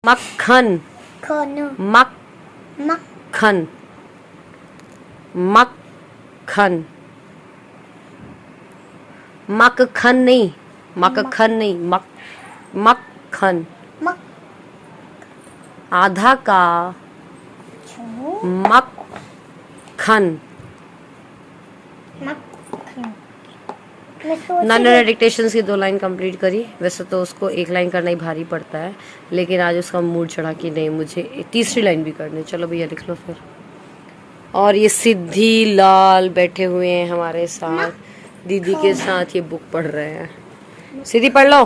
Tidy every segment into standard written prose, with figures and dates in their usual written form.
मक्खन मक मक्खन मक्खन मक्खन नहीं मक्खन नहीं मक्खन आधा का मक्खन। मैंने डिक्टेशन की 2 लाइन कंप्लीट करी। वैसे तो उसको 1 लाइन करना ही भारी पड़ता है, लेकिन आज उसका मूड चढ़ा कि नहीं मुझे तीसरी लाइन भी करनी। चलो भैया लिख लो फिर। और ये सिद्धि लाल बैठे हुए हैं हमारे साथ, दीदी के साथ ये बुक पढ़ रहे हैं। सिद्धि पढ़ लो।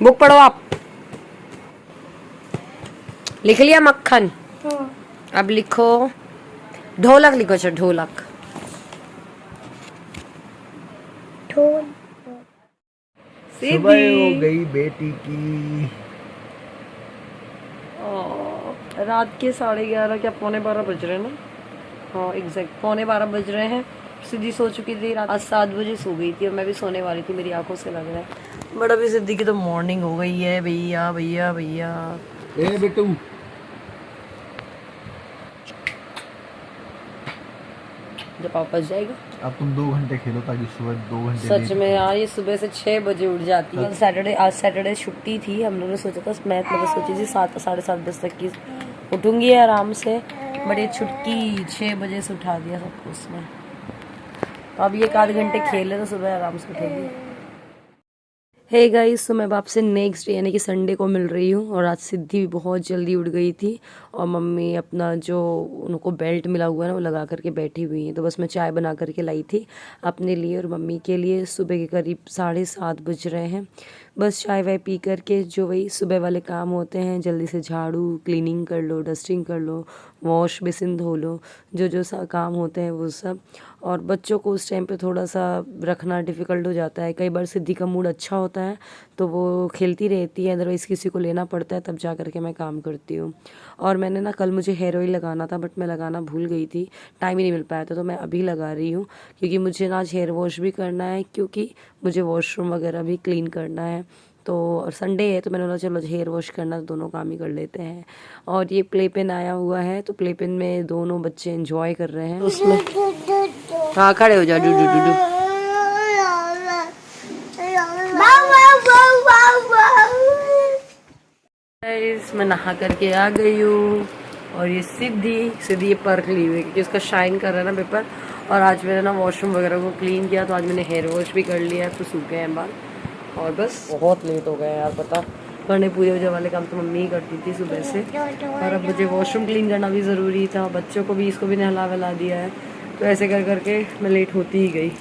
बुक पढ़ो आप। लिख लिया मक्खन? अब लिखो ढोलक। लिखो अच्छा ढोलक। सुबह हो गई बेटी की। रात के 11:30 क्या 11:15 बज रहे हैं ना? हाँ एग्जैक्ट 11:15 बज रहे हैं। सिद्धि सो चुकी थी रात, आज 7 बजे सो गई थी और मैं भी सोने वाली थी, मेरी आंखों से लग रहा है। बट अभी सिद्धि की तो मॉर्निंग हो गई है भैया भैया भैया। ए बेटू जब वापस जाएगा अब तुम 2 घंटे खेलो ताकि सुबह 2 घंटे। सच में यार ये सुबह से 6 बजे उठ जाती है। सैटरडे, आज सैटरडे छुट्टी थी। हम लोगों ने सोचा था, मैं मतलब सोची थी 7 साढ़े 7 बजे तक की उठूंगी आराम से, बट ये छुट्टी 6 बजे से उठा दिया सबको उसने। तो अब ये 1 आध घंटे खेले तो सुबह आराम से उठेगी। हे गाइस, तो मैं आपसे नेक्स्ट डे यानी कि संडे को मिल रही हूँ। और आज सिद्धि भी बहुत जल्दी उठ गई थी और मम्मी अपना जो उनको बेल्ट मिला हुआ है ना वो लगा करके बैठी हुई हैं। तो बस मैं चाय बना करके लाई थी अपने लिए और मम्मी के लिए। सुबह के करीब 7:30 बज रहे हैं। बस चाय वाय पी करके जो वही सुबह वाले काम होते हैं, जल्दी से झाड़ू, क्लीनिंग कर लो, डस्टिंग कर लो, वॉश बेसिन धो लो, जो जो सा काम होते हैं वो सब। और बच्चों को उस टाइम पे थोड़ा सा रखना डिफ़िकल्ट हो जाता है। कई बार सिद्धि का मूड अच्छा होता है तो वो खेलती रहती है, अदरवाइज़ किसी को लेना पड़ता है तब जा करके मैं काम करती हूँ। और मैंने ना कल मुझे हेयर ऑयल लगाना था बट मैं लगाना भूल गई थी, टाइम ही नहीं मिल पाया था, तो मैं अभी लगा रही हूँ क्योंकि मुझे ना आज हेयर वॉश भी करना है, क्योंकि मुझे वॉशरूम वगैरह भी क्लीन करना है। तो और संडे है तो मैंने बोला चलो हेयर वॉश करना तो दोनों काम ही कर लेते हैं। और ये प्ले पेन आया हुआ है तो प्ले पेन में दोनों बच्चे एंजॉय कर रहे हैं उसमें। हाँ खड़े हो जाओ। Do do do do. मैं नहा करके आ गई हूँ और ये सिद्धि ये पर्क ली हुई क्योंकि उसका शाइन कर रहा है ना पेपर। और आज मैंने ना वॉशरूम वगैरह को क्लीन किया तो आज मैंने हेयर वॉश भी कर लिया, तो सूख गए हैं बाल। और बस बहुत लेट हो गए यार, पता करने पूजे वूजे वाले काम तो मम्मी ही करती थी सुबह से। और अब मुझे वॉशरूम क्लीन करना भी ज़रूरी था, बच्चों को भी, इसको भी नहला वहला दिया है, तो ऐसे कर करके मैं लेट होती ही गई।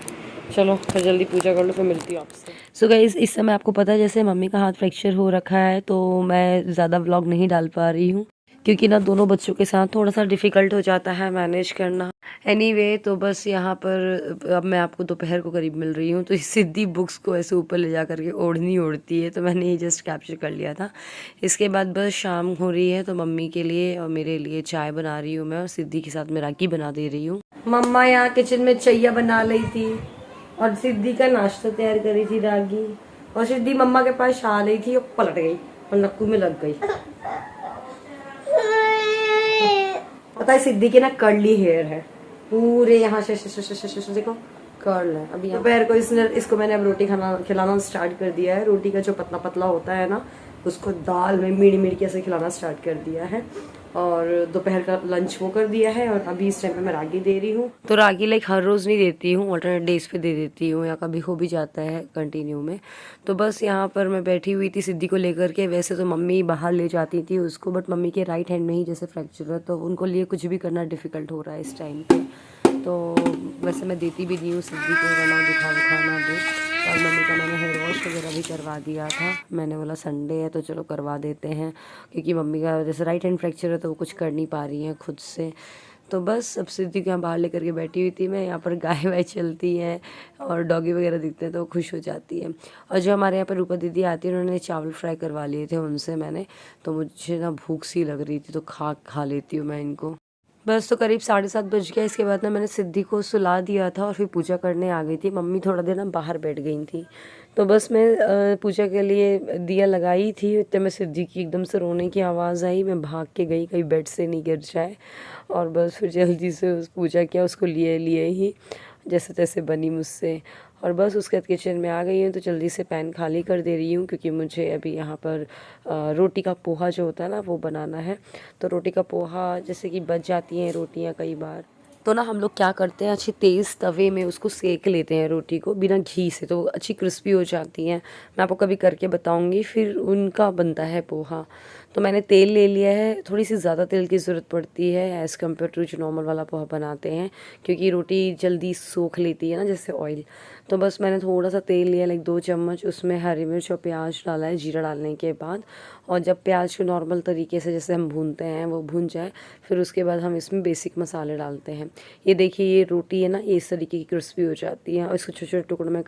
चलो फिर जल्दी पूजा कर लो, फिर मिलती हूँ आपसे। सो गाइस, इस समय आपको पता है जैसे मम्मी का हाथ फ्रैक्चर हो रखा है तो मैं ज़्यादा व्लॉग नहीं डाल पा रही हूँ क्योंकि ना दोनों बच्चों के साथ थोड़ा सा डिफ़िकल्ट हो जाता है मैनेज करना। एनीवे तो बस यहाँ पर अब मैं आपको दोपहर को करीब मिल रही हूँ। तो इस सिद्धि बुक्स को ऐसे ऊपर ले जा करके ओढ़नी ओढ़ती है, तो मैंने ये जस्ट कैप्चर कर लिया था। इसके बाद बस शाम हो रही है तो मम्मी के लिए और मेरे लिए चाय बना रही हूँ मैं, और सिद्धि के साथ मैं रागी बना दे रही हूँ। मम्मा यहाँ किचन में चैया बना ली थी और सिद्धि का नाश्ता तैयार करी थी रागी। और सिद्धि मम्मा के पास आ रही थी और पलट गई और नक्कू में लग गई। पता है सिद्धि के ना कर्ली हेयर है पूरे यहाँ से देखो कर्ल है। अभी दोपहर को इसको मैंने अब रोटी खिलाना स्टार्ट कर दिया है। रोटी का जो पतला पतला होता है ना उसको दाल में मीड़ी मीड़ी कैसे खिलाना स्टार्ट कर दिया है। और दोपहर का लंच वो कर दिया है और अभी इस टाइम पे मैं रागी दे रही हूँ। तो रागी लाइक हर रोज़ नहीं देती हूँ, ऑल्टरनेट डेज पे दे देती हूँ या कभी हो भी जाता है कंटिन्यू में। तो बस यहाँ पर मैं बैठी हुई थी सिद्धि को लेकर के। वैसे तो मम्मी बाहर ले जाती थी उसको, बट मम्मी के राइट हैंड में ही जैसे फ्रैक्चर है तो उनको लिए कुछ भी करना डिफ़िकल्ट हो रहा है इस टाइम पे। तो वैसे मैं देती भी नहीं हूँ सिद्धि को, वरना दिखाना दे। और मम्मी का मैंने हेयर वॉश वगैरह भी करवा दिया था। मैंने बोला संडे है तो चलो करवा देते हैं, क्योंकि मम्मी का जैसे राइट हैंड फ्रैक्चर है तो वो कुछ कर नहीं पा रही हैं खुद से। तो बस अब सिद्धि को यहाँ बाहर लेकर के बैठी हुई थी मैं। यहाँ पर गाय वाय चलती हैं और डॉगी वगैरह दिखते हैं तो वो खुश हो जाती है। और जो हमारे यहाँ पर रूपा दीदी आती है उन्होंने चावल फ्राई करवा लिए थे उनसे मैंने, तो मुझे ना भूख सी लग रही थी तो खा लेती हूँ मैं इनको। बस तो करीब 7:30 बज गया। इसके बाद ना मैंने सिद्धि को सुला दिया था और फिर पूजा करने आ गई थी। मम्मी थोड़ा देर ना बाहर बैठ गई थी, तो बस मैं पूजा के लिए दिया लगाई थी। इतने में सिद्धि की एकदम से रोने की आवाज़ आई। मैं भाग के गई कहीं बेड से नहीं गिर जाए, और बस फिर जल्दी से उस पूजा किया, उसको लिए लिए ही जैसे तैसे बनी मुझसे। और बस उसके बाद किचन में आ गई हूँ, तो जल्दी से पैन खाली कर दे रही हूँ क्योंकि मुझे अभी यहाँ पर रोटी का पोहा जो होता है ना वो बनाना है। तो रोटी का पोहा जैसे कि बच जाती हैं रोटियाँ कई बार, तो ना हम लोग क्या करते हैं, अच्छी तेज़ तवे में उसको सेक लेते हैं रोटी को बिना घी से, तो अच्छी क्रिस्पी हो जाती हैं। मैं आपको कभी करके बताऊंगी। फिर उनका बनता है पोहा। तो मैंने तेल ले लिया है, थोड़ी सी ज़्यादा तेल की ज़रूरत पड़ती है एज़ कम्पेयर टू जो नॉर्मल वाला पोहा बनाते हैं, क्योंकि रोटी जल्दी सोख लेती है ना जैसे ऑयल। तो बस मैंने थोड़ा सा तेल लिया, लाइक 2 चम्मच, उसमें हरी मिर्च और प्याज डाला है जीरा डालने के बाद। और जब प्याज को नॉर्मल तरीके से जैसे हम भूनते हैं वो भून जाए, फिर उसके बाद हम इसमें बेसिक मसाले डालते हैं। ये देखिए ये रोटी है ना, ये इस तरीके की क्रिस्पी हो जाती है, और इसको छोटे छोटे टुकड़ों में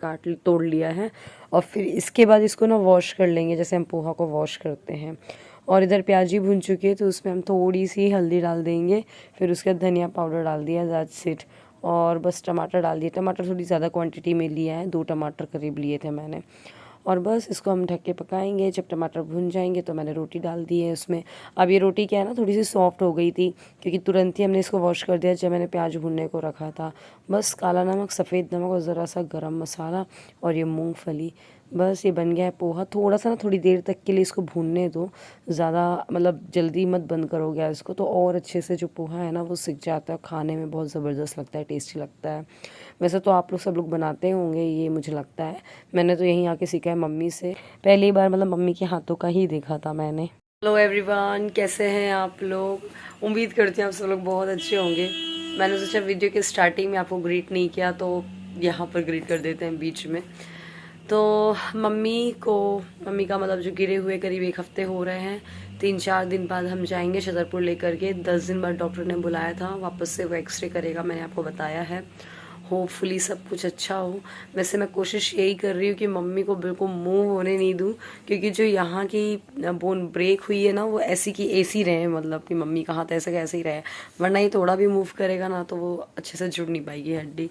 तोड़ लिया है। और फिर इसके बाद इसको ना वॉश कर लेंगे जैसे हम पोहा को वॉश करते हैं। और इधर प्याज ही भून चुकी है, तो उसमें हम थोड़ी सी हल्दी डाल देंगे। फिर उसके बाद धनिया पाउडर डाल दिया, दैट्स इट। और बस टमाटर डाल दिए। टमाटर थोड़ी ज़्यादा क्वांटिटी में लिया है, 2 टमाटर करीब लिए थे मैंने। और बस इसको हम ढक के पकाएंगे। जब टमाटर भुन जाएंगे तो मैंने रोटी डाल दी है उसमें। अब ये रोटी क्या है ना, थोड़ी सी सॉफ्ट हो गई थी क्योंकि तुरंत ही हमने इसको वॉश कर दिया जब मैंने प्याज भुनने को रखा था। बस काला नमक, सफ़ेद नमक और ज़रा सा गरम मसाला और ये मूंगफली, बस ये बन गया है पोहा। थोड़ा सा ना थोड़ी देर तक के लिए इसको भूनने दो, ज़्यादा मतलब जल्दी मत बंद करो गैस को, तो और अच्छे से जो पोहा है ना वो सिक जाता है, खाने में बहुत ज़बरदस्त लगता है, टेस्टी लगता है। वैसे तो आप लोग सब लोग बनाते होंगे ये मुझे लगता है, मैंने तो यहीं आके सीखा है मम्मी से। पहली बार मतलब मम्मी के हाथों का ही देखा था मैंने। हेलो एवरीवन, कैसे हैं आप लोग? उम्मीद करती हूँ आप सब लोग बहुत अच्छे होंगे। मैंने सोचा वीडियो के स्टार्टिंग में आपको ग्रीट नहीं किया, तो यहाँ पर ग्रीट कर देते हैं बीच में। तो मम्मी का मतलब जो गिरे हुए करीब 1 हफ्ते हो रहे हैं। 3-4 दिन बाद हम जाएंगे छतरपुर लेकर के। 10 दिन बाद डॉक्टर ने बुलाया था, वापस से वो एक्सरे करेगा, मैंने आपको बताया है। होपफुली सब कुछ अच्छा हो। वैसे मैं कोशिश यही कर रही हूँ कि मम्मी को बिल्कुल मूव होने नहीं दूँ, क्योंकि जो यहाँ की बोन ब्रेक हुई है ना वो ऐसी की ऐसी रहे, मतलब कि मम्मी का हाथ ऐसे का ऐसे ही रहे, वरना ये थोड़ा भी मूव करेगा ना तो वो अच्छे से जुड़ नहीं पाएगी हड्डी।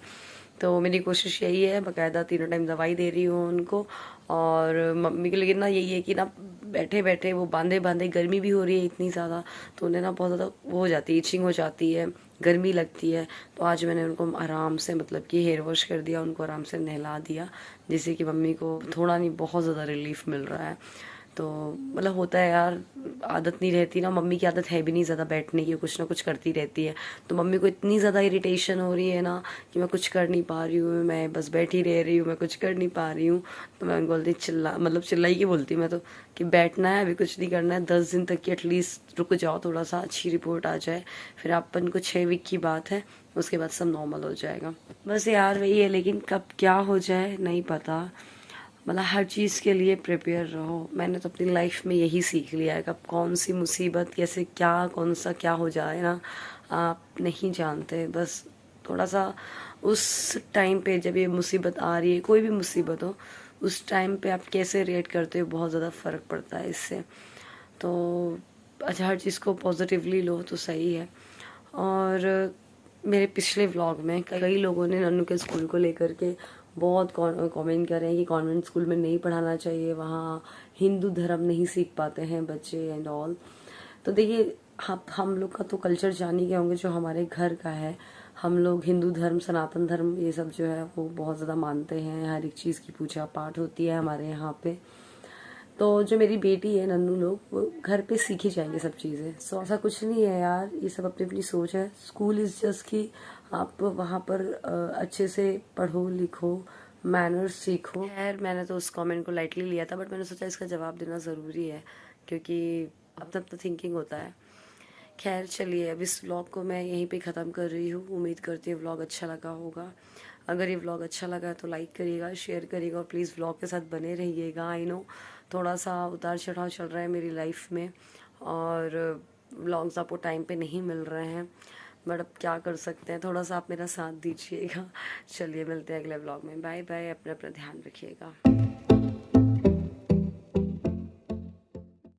तो मेरी कोशिश यही है, बाकायदा 3 टाइम दवाई दे रही हूँ उनको। और मम्मी के लिए ना यही है कि ना बैठे बैठे वो बांधे बांधे, गर्मी भी हो रही है इतनी ज़्यादा, तो उन्हें ना बहुत ज़्यादा वो हो जाती है, इचिंग हो जाती है, गर्मी लगती है। तो आज मैंने उनको आराम से मतलब कि हेयर वॉश कर दिया, उनको आराम से नहला दिया, जिससे कि मम्मी को थोड़ा नहीं बहुत ज़्यादा रिलीफ मिल रहा है। तो मतलब होता है यार, आदत नहीं रहती ना, मम्मी की आदत है भी नहीं ज़्यादा बैठने की, कुछ ना कुछ करती रहती है। तो मम्मी को इतनी ज़्यादा इरिटेशन हो रही है ना कि मैं कुछ कर नहीं पा रही हूँ, मैं बस बैठी रह रही हूँ, मैं कुछ कर नहीं पा रही हूँ। तो मैं उनको बोलती चिल्लाई के बोलती मैं तो कि बैठना है, अभी कुछ नहीं करना है, 10 दिन तक की एटलीस्ट रुक जाओ, थोड़ा सा अच्छी रिपोर्ट आ जाए, फिर अपन को 6 वीक की बात है, उसके बाद सब नॉर्मल हो जाएगा। बस यार वही है, लेकिन कब क्या हो जाए नहीं पता। मतलब हर चीज़ के लिए प्रिपेयर रहो। मैंने तो अपनी लाइफ में यही सीख लिया है, कब कौन सी मुसीबत कैसे क्या कौन सा क्या हो जाए ना आप नहीं जानते। बस थोड़ा सा उस टाइम पे जब ये मुसीबत आ रही है, कोई भी मुसीबत हो, उस टाइम पे आप कैसे रिएक्ट करते हो बहुत ज़्यादा फ़र्क पड़ता है इससे। तो अच्छा, हर चीज़ को पॉजिटिवली लो तो सही है। और मेरे पिछले व्लॉग में कई लोगों ने नन्नू के स्कूल को लेकर के बहुत कमेंट कर रहे हैं कि कॉन्वेंट स्कूल में नहीं पढ़ाना चाहिए, वहाँ हिंदू धर्म नहीं सीख पाते हैं बच्चे एंड ऑल। तो देखिए हम लोग का तो कल्चर जान ही गए होंगे जो हमारे घर का है। हम लोग हिंदू धर्म, सनातन धर्म, ये सब जो है वो बहुत ज़्यादा मानते हैं, हर एक चीज़ की पूजा पाठ होती है हमारे यहाँ पे। तो जो मेरी बेटी है नन्नू लोग, वो घर पे सीखी जाएंगे सब चीज़ें। सो ऐसा कुछ नहीं है यार, ये सब अपनी अपनी सोच है। स्कूल इज़ जस्ट कि आप वहाँ पर अच्छे से पढ़ो लिखो, मैनर्स सीखो। खैर मैंने तो उस कमेंट को लाइटली लिया था, बट मैंने सोचा इसका जवाब देना ज़रूरी है, क्योंकि अपना अपना थिंकिंग होता है। खैर चलिए, अब इस व्लॉग को मैं यहीं पे ख़त्म कर रही हूँ। उम्मीद करती हूँ व्लॉग अच्छा लगा होगा। अगर ये व्लॉग अच्छा लगा तो लाइक करिएगा, शेयर करिएगा, और प्लीज़ व्लॉग के साथ बने रहिएगा। आई नो थोड़ा सा उतार चढ़ाव चल रहा है मेरी लाइफ में, और व्लॉग्स आपको टाइम पे नहीं मिल रहे हैं, बट अब क्या कर सकते हैं, थोड़ा सा आप मेरा साथ दीजिएगा। चलिए मिलते हैं अगले व्लॉग में, बाय बाय, अपना ध्यान रखिएगा।